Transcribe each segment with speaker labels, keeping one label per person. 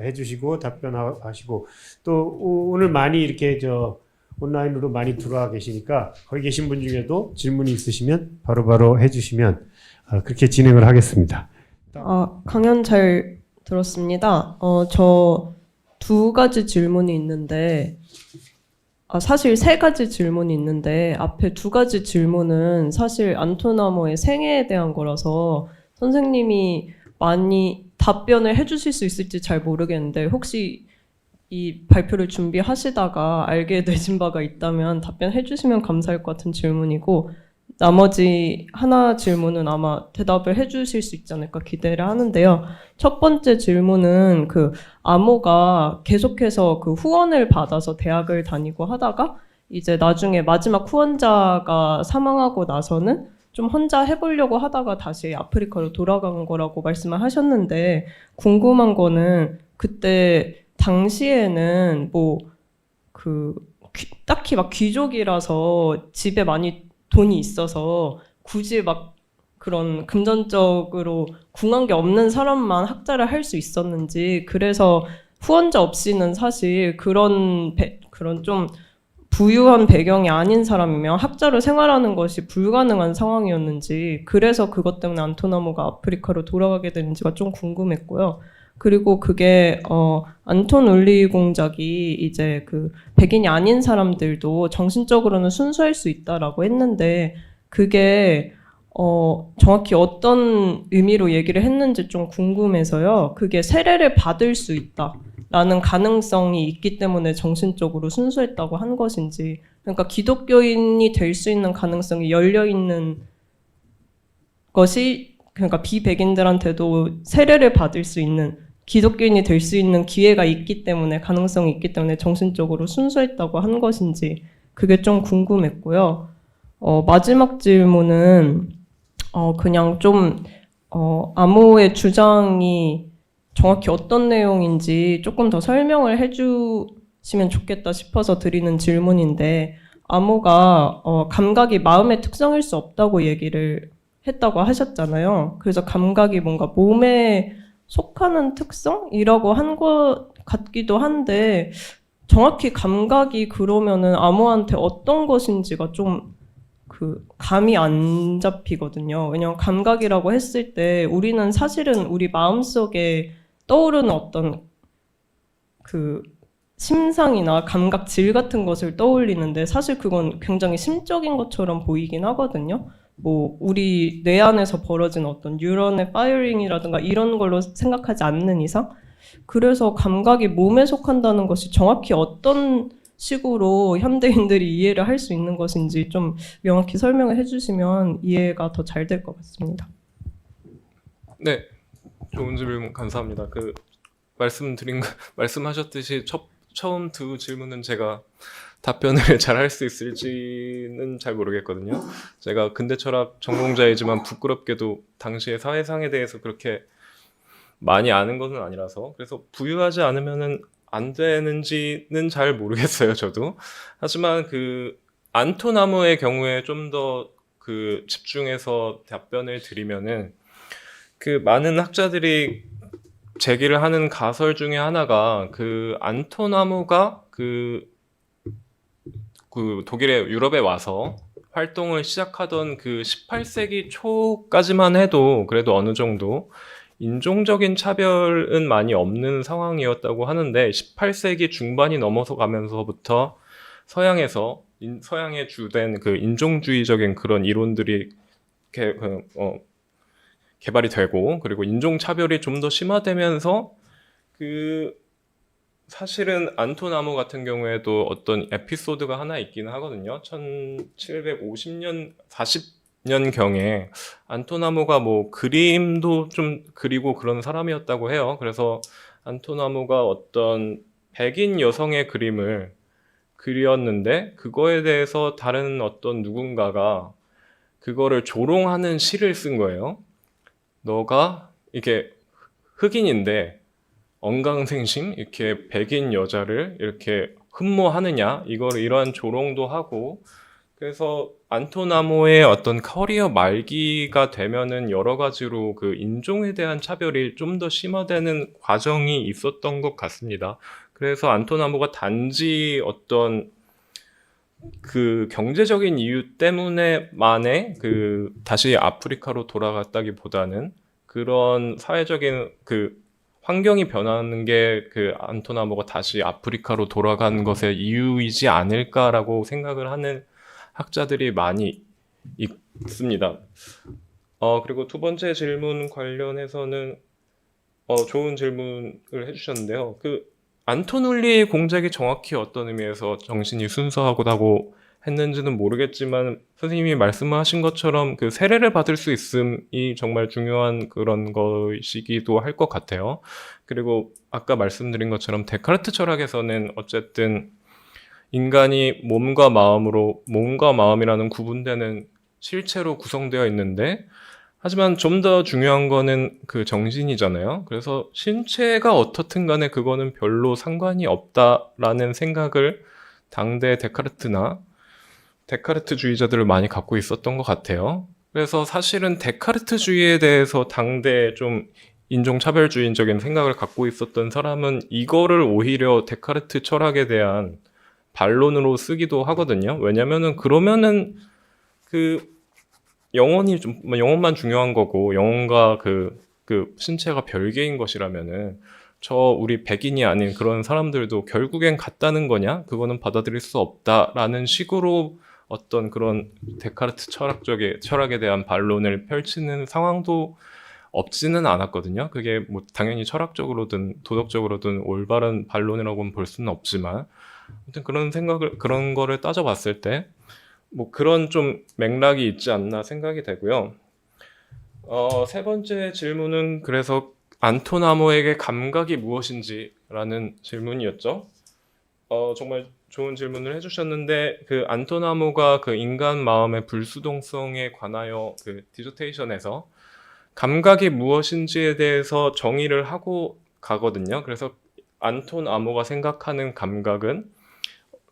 Speaker 1: 해주시고 답변하시고 또 오늘 많이 이렇게 온라인으로 많이 들어와 계시니까 거기 계신 분 중에도 질문이 있으시면 바로바로 해주시면 그렇게 진행을 하겠습니다.
Speaker 2: 강연 잘 들었습니다. 저 두 가지 질문이 있는데, 사실 세 가지 질문이 있는데, 앞에 두 가지 질문은 사실 안토나모의 생애에 대한 거라서 선생님이 많이 답변을 해주실 수 있을지 잘 모르겠는데, 혹시 이 발표를 준비하시다가 알게 되신 바가 있다면 답변해 주시면 감사할 것 같은 질문이고, 나머지 하나 질문은 아마 대답을 해 주실 수 있지 않을까 기대를 하는데요. 첫 번째 질문은 아모가 계속해서 후원을 받아서 대학을 다니고 하다가 이제 나중에 마지막 후원자가 사망하고 나서는 좀 혼자 해보려고 하다가 다시 아프리카로 돌아간 거라고 말씀을 하셨는데, 궁금한 거는 그때 당시에는 딱히 막 귀족이라서 집에 많이 돈이 있어서 굳이 막 그런 금전적으로 궁한 게 없는 사람만 학자를 할 수 있었는지, 그래서 후원자 없이는 사실 그런 좀 부유한 배경이 아닌 사람이면 학자로 생활하는 것이 불가능한 상황이었는지, 그래서 그것 때문에 안토나모가 아프리카로 돌아가게 되는지가 좀 궁금했고요. 그리고 그게 안톤 울리 공작이 이제 백인이 아닌 사람들도 정신적으로는 순수할 수 있다라고 했는데, 그게 정확히 어떤 의미로 얘기를 했는지 좀 궁금해서요. 그게 세례를 받을 수 있다라는 가능성이 있기 때문에 정신적으로 순수했다고 한 것인지, 그러니까 기독교인이 될 수 있는 가능성이 열려 있는 것이, 그러니까 비백인들한테도 세례를 받을 수 있는, 기독교인이 될 수 있는 기회가 있기 때문에, 가능성이 있기 때문에 정신적으로 순수했다고 한 것인지, 그게 좀 궁금했고요. 마지막 질문은 그냥 좀 아모의 주장이 정확히 어떤 내용인지 조금 더 설명을 해주시면 좋겠다 싶어서 드리는 질문인데, 아모가 감각이 마음의 특성일 수 없다고 얘기를 했다고 하셨잖아요. 그래서 감각이 뭔가 몸에 속하는 특성이라고 한 것 같기도 한데, 정확히 감각이 그러면은 아무한테 어떤 것인지가 좀 감이 안 잡히거든요. 왜냐면 감각이라고 했을 때 우리는 사실은 우리 마음속에 떠오르는 어떤 심상이나 감각질 같은 것을 떠올리는데, 사실 그건 굉장히 심적인 것처럼 보이긴 하거든요. 우리 뇌 안에서 벌어지는 어떤 뉴런의 파이어링이라든가 이런 걸로 생각하지 않는 이상, 그래서 감각이 몸에 속한다는 것이 정확히 어떤 식으로 현대인들이 이해를 할 수 있는 것인지 좀 명확히 설명을 해주시면 이해가 더 잘 될 것 같습니다.
Speaker 3: 네, 좋은 질문 감사합니다. 말씀하셨듯이 처음 두 질문은 제가 답변을 잘 할 수 있을지는 잘 모르겠거든요. 제가 근대철학 전공자이지만 부끄럽게도 당시의 사회상에 대해서 그렇게 많이 아는 것은 아니라서, 그래서 부유하지 않으면은 안 되는지는 잘 모르겠어요, 저도. 하지만 안토나모의 경우에 좀 더 집중해서 답변을 드리면은, 많은 학자들이 제기를 하는 가설 중에 하나가 안토나모가 독일의 유럽에 와서 활동을 시작하던 18세기 초까지만 해도 그래도 어느 정도 인종적인 차별은 많이 없는 상황이었다고 하는데, 18세기 중반이 넘어서 가면서부터 서양에 주된 인종주의적인 그런 이론들이 개발이 되고, 그리고 인종차별이 좀 더 심화되면서 사실은 안토나모 같은 경우에도 어떤 에피소드가 하나 있기는 하거든요. 1750년, 40년경에 안토나모가 그림도 좀 그리고 그런 사람이었다고 해요. 그래서 안토나모가 어떤 백인 여성의 그림을 그렸는데, 그거에 대해서 다른 어떤 누군가가 그거를 조롱하는 시를 쓴 거예요. 너가 이게 흑인인데 언강생심 이렇게 백인 여자를 이렇게 흠모하느냐, 이러한 조롱도 하고, 그래서 안토나모의 어떤 커리어 말기가 되면은 여러 가지로 그 인종에 대한 차별이 좀 더 심화되는 과정이 있었던 것 같습니다. 그래서 안토나모가 단지 어떤 그 경제적인 이유 때문에만에 그 다시 아프리카로 돌아갔다기보다는 그런 사회적인 그 환경이 변하는 게 그 안토나모가 다시 아프리카로 돌아간 것의 이유이지 않을까라고 생각을 하는 학자들이 많이 있습니다. 그리고 두 번째 질문 관련해서는 좋은 질문을 해주셨는데요. 그 안토눌리의 공작이 정확히 어떤 의미에서 정신이 순수하다고 했는지는 모르겠지만 선생님이 말씀하신 것처럼 그 세례를 받을 수 있음이 정말 중요한 그런 것이기도 할 것 같아요. 그리고 아까 말씀드린 것처럼 데카르트 철학에서는 어쨌든 인간이 몸과 마음이라는 구분되는 실체로 구성되어 있는데 하지만 좀 더 중요한 거는 그 정신이잖아요. 그래서 신체가 어떻든 간에 그거는 별로 상관이 없다라는 생각을 당대 데카르트주의자들을 많이 갖고 있었던 것 같아요. 그래서 사실은 데카르트주의에 대해서 당대 좀 인종차별주의적인 생각을 갖고 있었던 사람은 이거를 오히려 데카르트 철학에 대한 반론으로 쓰기도 하거든요. 왜냐면은 그러면은 그 영혼만 중요한 거고 영혼과 그 신체가 별개인 것이라면은 우리 백인이 아닌 그런 사람들도 결국엔 같다는 거냐? 그거는 받아들일 수 없다라는 식으로 어떤 그런 데카르트 철학에 대한 반론을 펼치는 상황도 없지는 않았거든요. 그게 뭐 당연히 철학적으로든 도덕적으로든 올바른 반론이라고는 볼 수는 없지만 아무튼 그런 거를 따져봤을 때 뭐 그런 좀 맥락이 있지 않나 생각이 되고요. 세 번째 질문은 그래서 안토나모에게 감각이 무엇인지라는 질문이었죠. 정말 좋은 질문을 해주셨는데 그 안토나모가 그 인간 마음의 불수동성에 관하여 그 디저테이션에서 감각이 무엇인지에 대해서 정의를 하고 가거든요. 그래서 안토나모가 생각하는 감각은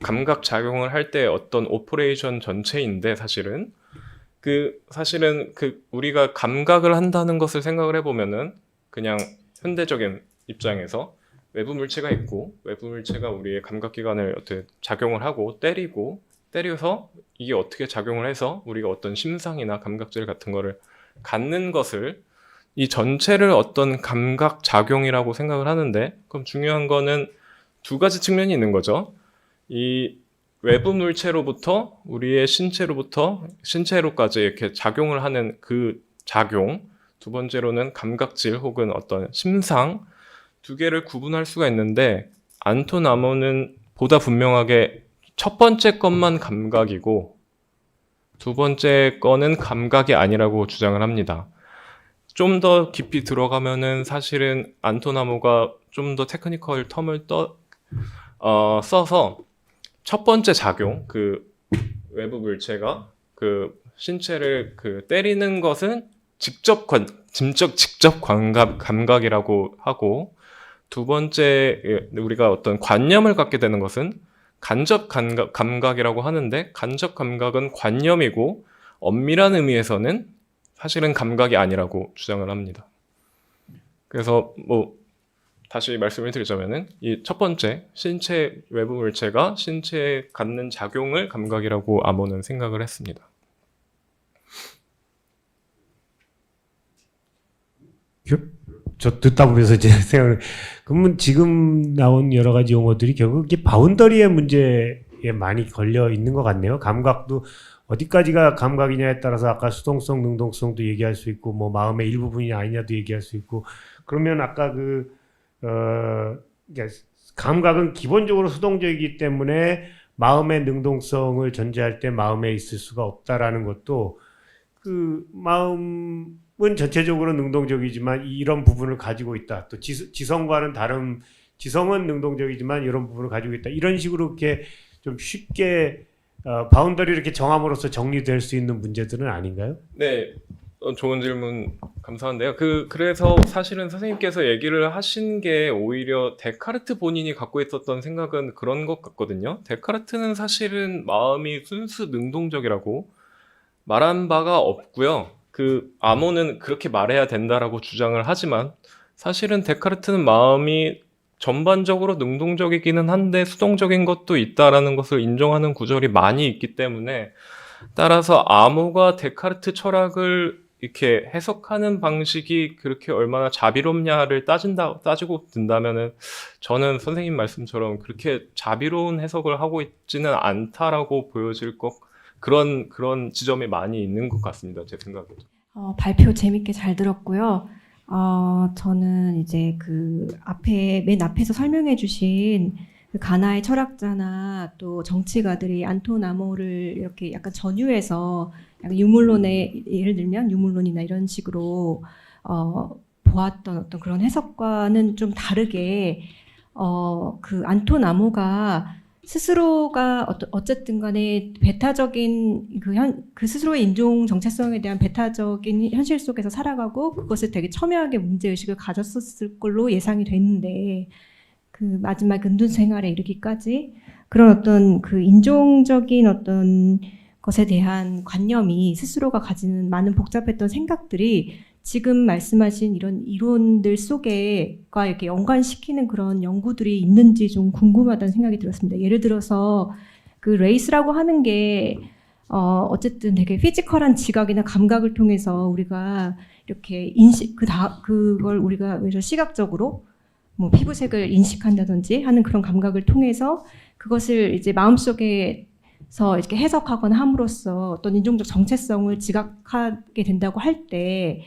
Speaker 3: 감각 작용을 할 때 어떤 오퍼레이션 전체인데 사실은 우리가 감각을 한다는 것을 생각을 해보면은 그냥 현대적인 입장에서 외부 물체가 있고 외부 물체가 우리의 감각기관을 어떻게 작용을 하고 때려서 이게 어떻게 작용을 해서 우리가 어떤 심상이나 감각질 같은 거를 갖는 것을 이 전체를 어떤 감각 작용이라고 생각을 하는데 그럼 중요한 거는 두 가지 측면이 있는 거죠. 이 외부 물체로부터 우리의 신체로까지 이렇게 작용을 하는 그 작용, 두 번째로는 감각질 혹은 어떤 심상 두 개를 구분할 수가 있는데 안토나모는 보다 분명하게 첫 번째 것만 감각이고 두 번째 거는 감각이 아니라고 주장을 합니다. 좀 더 깊이 들어가면은 사실은 안토나모가 좀 더 테크니컬 텀을 써서 첫 번째 작용, 그 외부 물체가 그 신체를 그 때리는 것은 직접 감각이라고 하고 두 번째 우리가 어떤 관념을 갖게 되는 것은 간접 감각이라고 하는데 간접 감각은 관념이고 엄밀한 의미에서는 사실은 감각이 아니라고 주장을 합니다. 그래서 뭐 다시 말씀을 드리자면은 이 첫 번째 신체 외부 물체가 신체에 갖는 작용을 감각이라고 아모는 생각을 했습니다.
Speaker 1: 저 듣다 보면서 제 생각을 그러면 지금 나온 여러 가지 용어들이 결국 이게 바운더리의 문제에 많이 걸려 있는 것 같네요. 감각도 어디까지가 감각이냐에 따라서 아까 수동성, 능동성도 얘기할 수 있고 뭐 마음의 일부분이 아니냐도 얘기할 수 있고 그러면 아까 감각은 기본적으로 수동적이기 때문에 마음의 능동성을 전제할 때 마음에 있을 수가 없다라는 것도 그 마음은 전체적으로 능동적이지만 이런 부분을 가지고 있다. 또 지성과는 다른 지성은 능동적이지만 이런 부분을 가지고 있다. 이런 식으로 이렇게 좀 쉽게 바운더리를 이렇게 정함으로써 정리될 수 있는 문제들은 아닌가요?
Speaker 3: 네, 좋은 질문 감사한데요. 그래서 사실은 선생님께서 얘기를 하신 게 오히려 데카르트 본인이 갖고 있었던 생각은 그런 것 같거든요. 데카르트는 사실은 마음이 순수 능동적이라고 말한 바가 없고요. 아모는 그렇게 말해야 된다라고 주장을 하지만 사실은 데카르트는 마음이 전반적으로 능동적이기는 한데 수동적인 것도 있다라는 것을 인정하는 구절이 많이 있기 때문에 따라서 아모가 데카르트 철학을 이렇게 해석하는 방식이 그렇게 얼마나 자비롭냐를 따지고 든다면은 저는 선생님 말씀처럼 그렇게 자비로운 해석을 하고 있지는 않다라고 보여질 그런 지점이 많이 있는 것 같습니다. 제 생각에도.
Speaker 4: 발표 재밌게 잘 들었고요. 저는 이제 맨 앞에서 설명해 주신 그 가나의 철학자나 또 정치가들이 안톤 아모를 이렇게 약간 전유해서 약간 유물론의, 예를 들면 유물론이나 이런 식으로 보았던 어떤 그런 해석과는 좀 다르게 안톤 아모가 스스로가 어쨌든 간에 배타적인 그 스스로의 인종 정체성에 대한 배타적인 현실 속에서 살아가고 그것을 되게 첨예하게 문제의식을 가졌었을 걸로 예상이 됐는데 그 마지막 은둔 생활에 이르기까지 그런 어떤 그 인종적인 어떤 것에 대한 관념이 스스로가 가지는 많은 복잡했던 생각들이 지금 말씀하신 이런 이론들 속에과 이렇게 연관시키는 그런 연구들이 있는지 좀 궁금하다는 생각이 들었습니다. 예를 들어서 그 레이스라고 하는 게 어쨌든 되게 피지컬한 지각이나 감각을 통해서 우리가 이렇게 그걸 우리가 시각적으로 뭐 피부색을 인식한다든지 하는 그런 감각을 통해서 그것을 이제 마음속에서 이렇게 해석하거나 함으로써 어떤 인종적 정체성을 지각하게 된다고 할 때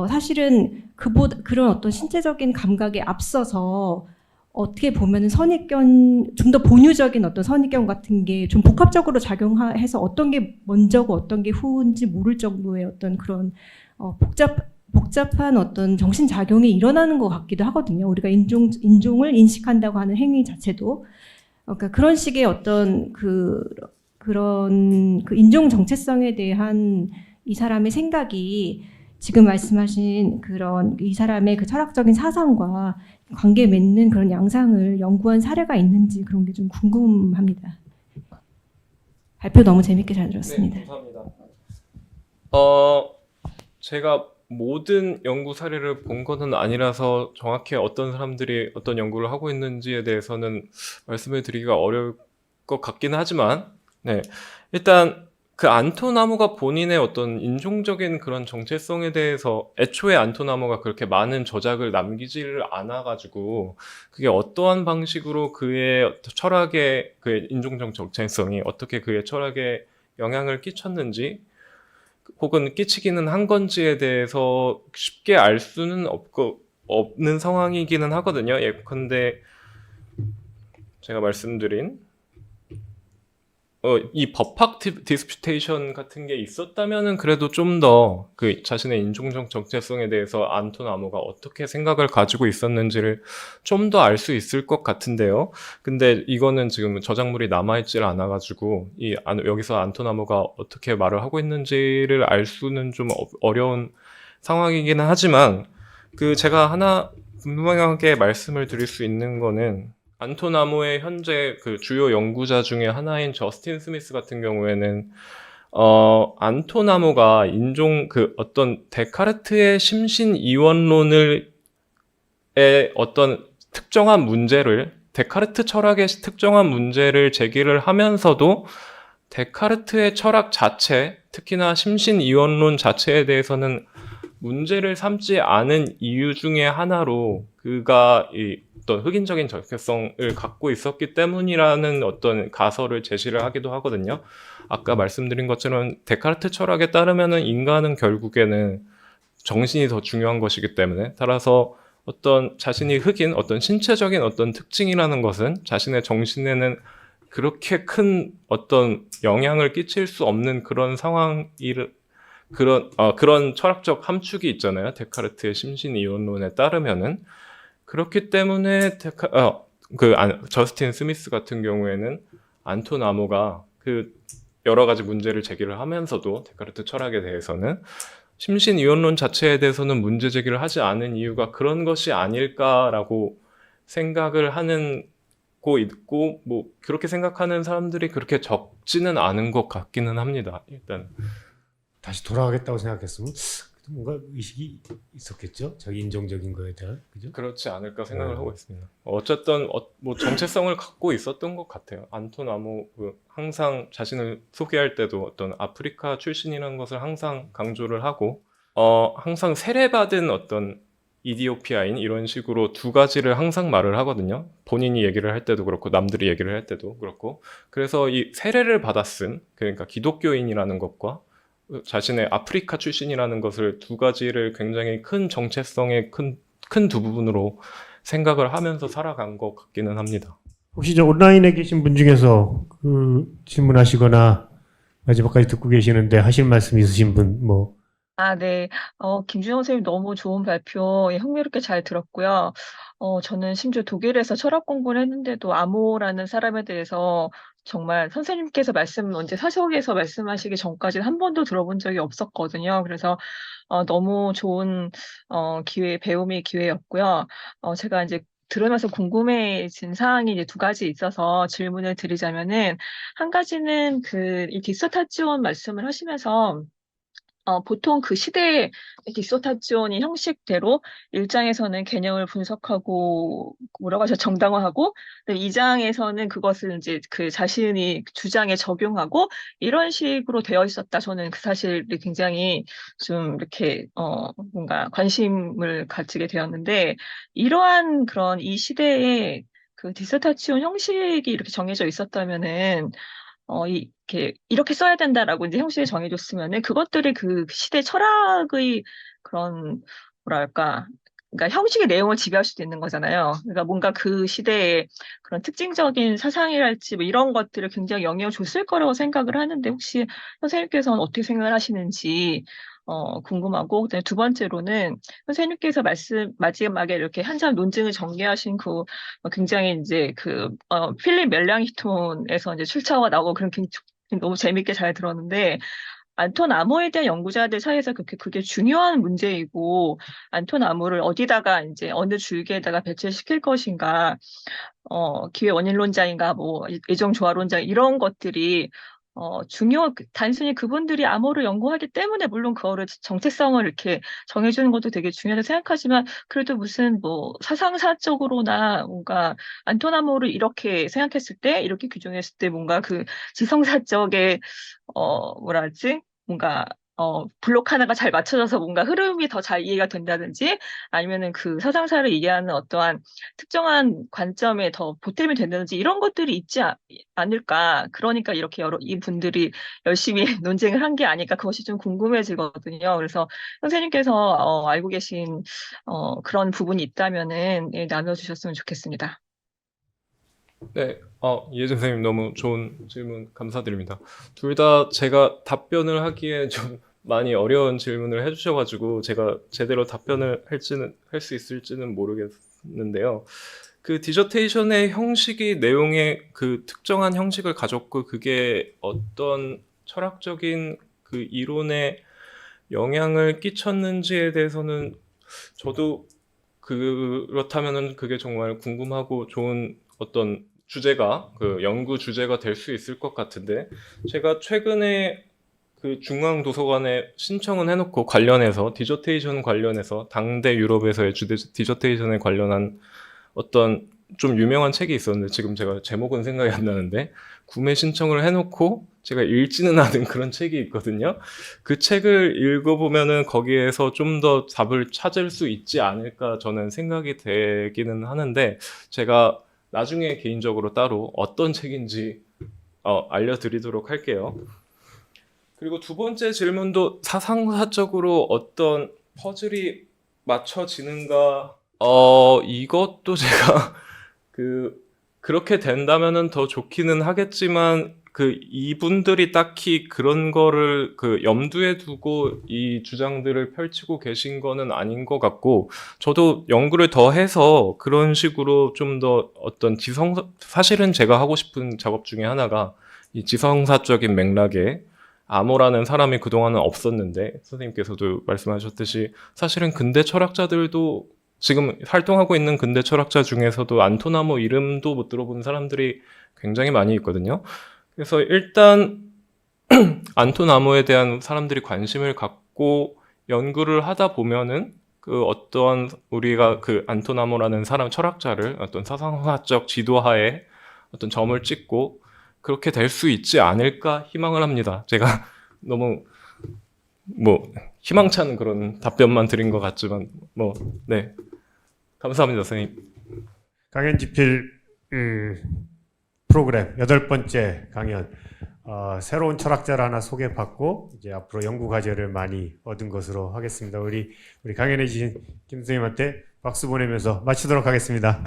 Speaker 4: 사실은 그런 어떤 신체적인 감각에 앞서서 어떻게 보면은 선입견, 좀 더 본유적인 어떤 선입견 같은 게 좀 복합적으로 작용해서 어떤 게 먼저고 어떤 게 후인지 모를 정도의 어떤 그런 복잡한 어떤 정신작용이 일어나는 것 같기도 하거든요. 우리가 인종을 인식한다고 하는 행위 자체도. 그러니까 그런 식의 어떤 그런 인종 정체성에 대한 이 사람의 생각이 지금 말씀하신 그런 이 사람의 그 철학적인 사상과 관계 맺는 그런 양상을 연구한 사례가 있는지 그런 게 좀 궁금합니다. 발표 너무 재밌게 잘 들었습니다.
Speaker 3: 네, 감사합니다. 제가 모든 연구 사례를 본 것은 아니라서 정확히 어떤 사람들이 어떤 연구를 하고 있는지에 대해서는 말씀을 드리기가 어려울 것 같기는 하지만, 네. 일단, 안톤 아모가 본인의 어떤 인종적인 그런 정체성에 대해서 애초에 안톤 아모가 그렇게 많은 저작을 남기지를 않아가지고, 그게 어떠한 방식으로 그의 인종적 정체성이 어떻게 그의 철학에 영향을 끼쳤는지, 혹은 끼치기는 한 건지에 대해서 쉽게 알 수는 없는 상황이기는 하거든요. 예컨대 제가 말씀드린 이 법학 디스퓨테이션 같은 게 있었다면은 그래도 좀 더 그 자신의 인종적 정체성에 대해서 안톤 아모가 어떻게 생각을 가지고 있었는지를 좀 더 알 수 있을 것 같은데요. 근데 이거는 지금 저작물이 남아있질 않아가지고 여기서 안톤 아모가 어떻게 말을 하고 있는지를 알 수는 좀 어려운 상황이기는 하지만 제가 하나 분명하게 말씀을 드릴 수 있는 거는 안톤 아모의 현재 주요 연구자 중에 하나인 저스틴 스미스 같은 경우에는 안톤 아모가 어떤 데카르트의 심신 이원론의 어떤 특정한 문제를 데카르트 철학의 특정한 문제를 제기를 하면서도 데카르트의 철학 자체, 특히나 심신 이원론 자체에 대해서는 문제를 삼지 않은 이유 중에 하나로 그가 어떤 흑인적인 정체성을 갖고 있었기 때문이라는 어떤 가설을 제시를 하기도 하거든요. 아까 말씀드린 것처럼 데카르트 철학에 따르면은 인간은 결국에는 정신이 더 중요한 것이기 때문에 따라서 어떤 자신이 흑인, 어떤 신체적인 어떤 특징이라는 것은 자신의 정신에는 그렇게 큰 어떤 영향을 끼칠 수 없는 그런 그런 철학적 함축이 있잖아요. 데카르트의 심신 이원론에 따르면은 그렇기 때문에 저스틴 스미스 같은 경우에는 안톤 아모가 여러 가지 문제를 제기를 하면서도 데카르트 철학에 대해서는 심신 이원론 자체에 대해서는 문제 제기를 하지 않은 이유가 그런 것이 아닐까라고 생각을 하는 고 있고 뭐 그렇게 생각하는 사람들이 그렇게 적지는 않은 것 같기는 합니다. 일단
Speaker 1: 다시 돌아가겠다고 생각했으면 뭔가 의식이 있었겠죠. 자기 인종적인 거에 대한 그죠?
Speaker 3: 그렇지 않을까 생각을 하고 있습니다. 어쨌든 뭐 정체성을 갖고 있었던 것 같아요. 안톤 아모 항상 자신을 소개할 때도 어떤 아프리카 출신이라는 것을 항상 강조를 하고 항상 세례받은 어떤 이디오피아인 이런 식으로 두 가지를 항상 말을 하거든요. 본인이 얘기를 할 때도 그렇고 남들이 얘기를 할 때도 그렇고 그래서 이 세례를 받았은 그러니까 기독교인이라는 것과 자신의 아프리카 출신이라는 것을 두 가지를 굉장히 큰 정체성의 큰 두 부분으로 생각을 하면서 살아간 것 같기는 합니다.
Speaker 1: 혹시 저 온라인에 계신 분 중에서 질문하시거나 마지막까지 듣고 계시는데 하실 말씀 있으신 분 뭐
Speaker 5: 네. 김준영 선생님 너무 좋은 발표 흥미롭게 잘 들었고요. 저는 심지어 독일에서 철학 공부를 했는데도 아모라는 사람에 대해서 정말 선생님께서 언제 사석에서 말씀하시기 전까지는 한 번도 들어본 적이 없었거든요. 그래서 너무 좋은 배움의 기회였고요. 제가 이제 들으면서 궁금해진 사항이 이제 두 가지 있어서 질문을 드리자면은 한 가지는 이 디서타지온 말씀을 하시면서 보통 그 시대의 디서타지온이 형식대로 1장에서는 개념을 분석하고 뭐라고 하죠? 정당화하고 2장에서는 그것을 이제 그 자신이 주장에 적용하고 이런 식으로 되어 있었다. 저는 그 사실이 굉장히 좀 이렇게 뭔가 관심을 가지게 되었는데 이러한 그런 이 시대의 그 디서타지온 형식이 이렇게 정해져 있었다면은 이렇게 써야 된다라고 이제 형식이 정해졌으면은 그것들이 그 시대 철학의 그런 뭐랄까 그러니까 형식의 내용을 지배할 수도 있는 거잖아요. 그러니까 뭔가 그 시대의 그런 특징적인 사상이랄지 뭐 이런 것들을 굉장히 영향을 줬을 거라고 생각을 하는데 혹시 선생님께서는 어떻게 생각을 하시는지 궁금하고 그다음에 두 번째로는 선생님께서 마지막에 이렇게 한참 논증을 정리하신 굉장히 이제 필립 멜랑히톤에서 이제 출처가 나오고 그런 너무 재밌게 잘 들었는데 안톤 아모에 대한 연구자들 사이에서 그게 중요한 문제이고 안톤 아모를 어디다가 이제 어느 줄기에다가 배치시킬 것인가 기회 원인론자인가 뭐 예정 조화론자 이런 것들이 단순히 그분들이 암호를 연구하기 때문에 물론 그거를 정체성을 이렇게 정해주는 것도 되게 중요하다고 생각하지만 그래도 무슨 뭐 사상사적으로나 뭔가 안톤 아모를 이렇게 생각했을 때 이렇게 규정했을 때 뭔가 그 지성사적의 뭐라 하지? 뭔가 블록 하나가 잘 맞춰져서 뭔가 흐름이 더 잘 이해가 된다든지 아니면은 그 사상사를 이해하는 어떠한 특정한 관점에 더 보탬이 된다든지 이런 것들이 있지 않을까. 그러니까 이렇게 이 분들이 열심히 논쟁을 한 게 아닐까. 그것이 좀 궁금해지거든요. 그래서 선생님께서 알고 계신 그런 부분이 있다면은 나눠주셨으면 좋겠습니다.
Speaker 3: 네, 이혜정 선생님 너무 좋은 질문 감사드립니다. 둘 다 제가 답변을 하기에 좀 많이 어려운 질문을 해주셔가지고 제가 제대로 답변을 할 수 있을지는 모르겠는데요. 그 디저테이션의 형식이 내용의 그 특정한 형식을 가졌고 그게 어떤 철학적인 그 이론에 영향을 끼쳤는지에 대해서는 저도 그렇다면은 그게 정말 궁금하고 좋은 어떤 주제가 그 연구 주제가 될 수 있을 것 같은데 제가 최근에 그 중앙도서관에 신청은 해놓고 관련해서 디저테이션 관련해서 당대 유럽에서의 디저테이션에 관련한 어떤 좀 유명한 책이 있었는데 지금 제가 제목은 생각이 안 나는데 구매 신청을 해놓고 제가 읽지는 않은 그런 책이 있거든요. 그 책을 읽어보면은 거기에서 좀 더 답을 찾을 수 있지 않을까 저는 생각이 되기는 하는데 제가 나중에 개인적으로 따로 어떤 책인지 알려드리도록 할게요. 그리고 두 번째 질문도 사상사적으로 어떤 퍼즐이 맞춰지는가 이것도 제가 그렇게 된다면은 더 좋기는 하겠지만 이분들이 딱히 그런 거를 염두에 두고 이 주장들을 펼치고 계신 거는 아닌 것 같고 저도 연구를 더 해서 그런 식으로 좀 더 어떤 사실은 제가 하고 싶은 작업 중에 하나가 이 지성사적인 맥락에 암호라는 사람이 그동안은 없었는데 선생님께서도 말씀하셨듯이 사실은 근대 철학자들도 지금 활동하고 있는 근대 철학자 중에서도 안톤 아모 이름도 못 들어본 사람들이 굉장히 많이 있거든요. 그래서 일단 안톤 아모에 대한 사람들이 관심을 갖고 연구를 하다 보면은 그 어떤 우리가 그 안톤 아모라는 사람 철학자를 어떤 사상화적 지도하에 어떤 점을 찍고 그렇게 될 수 있지 않을까 희망을 합니다. 제가 너무 뭐 희망찬 그런 답변만 드린 것 같지만 뭐 네. 감사합니다, 선생님.
Speaker 1: 강연 집필 프로그램 8번째 강연 새로운 철학자를 하나 소개받고 이제 앞으로 연구 과제를 많이 얻은 것으로 하겠습니다. 우리 강연해 주신 김 선생님한테 박수 보내면서 마치도록 하겠습니다.